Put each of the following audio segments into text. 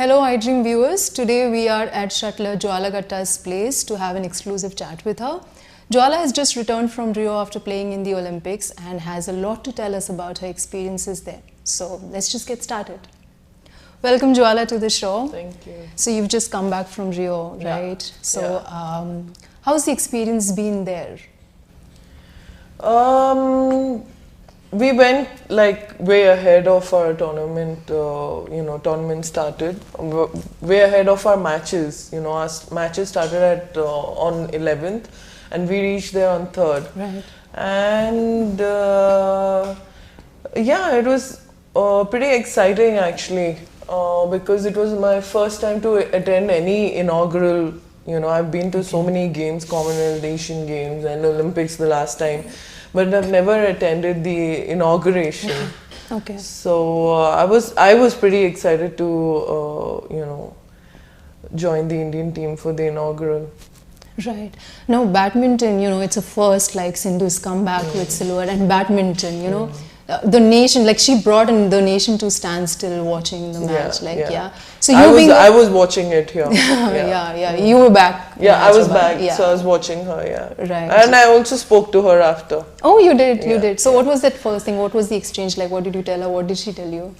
Hello iDream viewers, today we are at shuttler Jwala Gatta's place to have an exclusive chat with her. Jwala has just returned from Rio after playing in the Olympics and has a lot to tell us about her experiences there. So let's just get started. Welcome Jwala to the show. Thank you. So you've just come back from Rio, right? Yeah. So how's the experience been there? We went like way ahead of our tournament. Tournament started way ahead of our matches. You know, our matches started at on 11th, and we reached there on 3rd. Right. And yeah, it was pretty exciting actually because it was my first time to attend any inaugural. You know, I've been to so many games, Commonwealth, Asian Games, and Olympics the last time, but I've never attended the inauguration. Okay. So I was pretty excited to join the Indian team for the inaugural. Right. Now badminton, it's a first, like Sindhu's come back with silver, and badminton, the nation, like she brought in the nation to stand still watching the match. So I was watching it here. yeah. You were back. Yeah, I was back. Yeah. So I was watching her. Yeah. Right. And I also spoke to her after. Oh, you did. You did. So what was that first thing? What was the exchange like? What did you tell her? What did she tell you?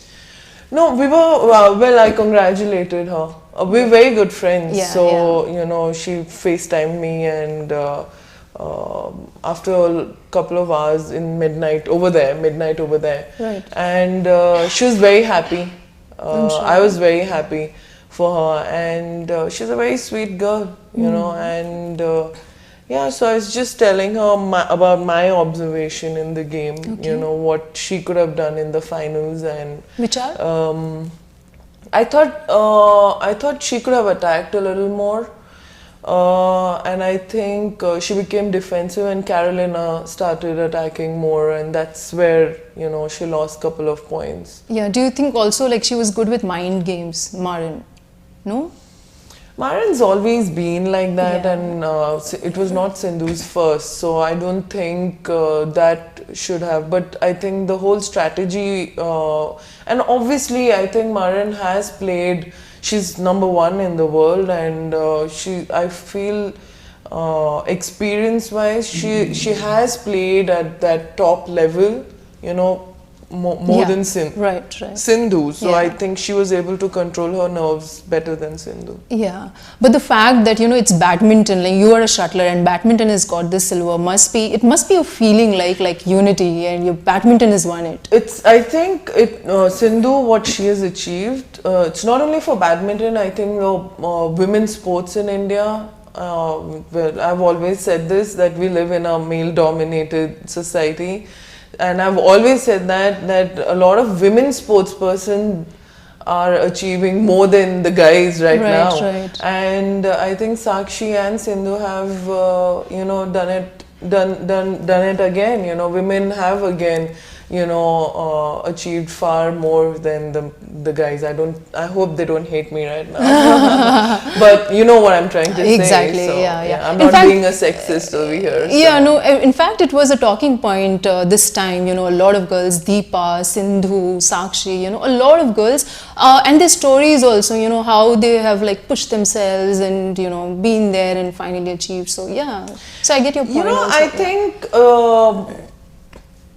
No, we were well. I congratulated her. We're very good friends. She FaceTimed me, and after a couple of hours in midnight over there. Right. And she was very happy. I'm sure. I was very happy for her, and she's a very sweet girl, and so I was just telling her about my observation in the game, what she could have done in the finals, and which are? I thought she could have attacked a little more, and I think she became defensive, and Carolina started attacking more, and that's where she lost a couple of points. Yeah. Do you think also like she was good with mind games, Marin? No. Marin's always been like that, and it was not Sindhu's first, so I don't think that should have. But I think the whole strategy, and obviously I think Marin has played. She's number one in the world, and I feel experience-wise, she has played at that top level, more than Sindhu. So I think she was able to control her nerves better than Sindhu. Yeah, but the fact that it's badminton, like you are a shuttler and badminton has got this silver, it must be a feeling like unity, and your badminton has won it. I think Sindhu, what she has achieved, it's not only for badminton. I think women's sports in India. Well, I've always said this, that we live in a male-dominated society. And I've always said that a lot of women sports persons are achieving more than the guys right now. Right. And I think Sakshi and Sindhu have done it again. Women have again achieved far more than the guys. I hope they don't hate me right now. But you know what I'm trying to say. Exactly. So, yeah. I'm not being a sexist over here. So. Yeah, no. In fact, it was a talking point this time. A lot of girls, Deepa, Sindhu, Sakshi. A lot of girls, and their stories also. How they have like pushed themselves and been there and finally achieved. So yeah. So I get your point. I think.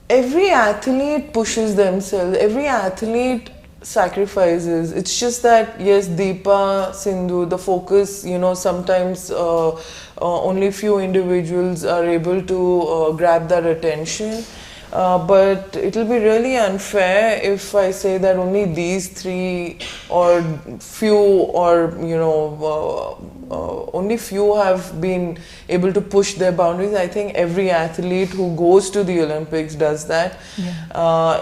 Every athlete pushes themselves, every athlete sacrifices. It's just that, yes, Deepa, Sindhu, the focus, sometimes only few individuals are able to grab that attention. But it'll be really unfair if I say that only these three or few or only few have been able to push their boundaries. I think every athlete who goes to the Olympics does that. Yeah.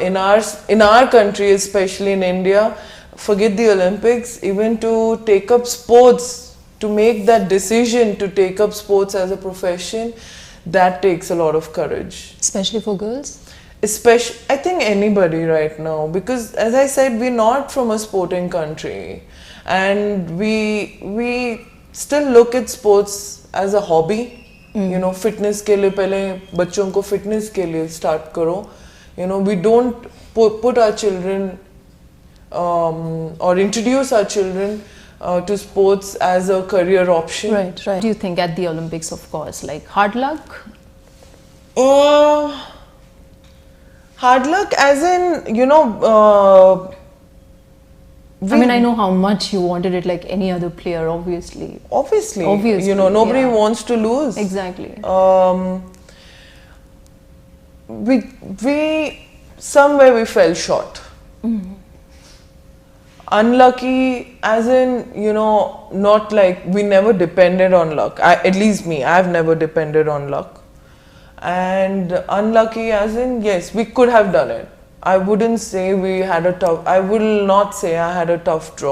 In our country, especially in India, forget the Olympics, even to take up sports, to make that decision to take up sports as a profession, that takes a lot of courage. Especially for girls? I think anybody right now, because as I said, we're not from a sporting country, and we still look at sports as a hobby. Fitness के लिए पहले बच्चों को fitness के लिए start करो. We don't put our children or introduce our children to sports as a career option. Right, right. Do you think at the Olympics, of course, like hard luck? Hard luck as in, I mean, I know how much you wanted it like any other player, obviously. Obviously, nobody yeah. wants to lose. Exactly. We somewhere we fell short. Unlucky as in, not like we never depended on luck. At least me, I've never depended on luck. And unlucky as in, yes, we could have done it. I wouldn't say we had a tough, I will not say I had a tough draw.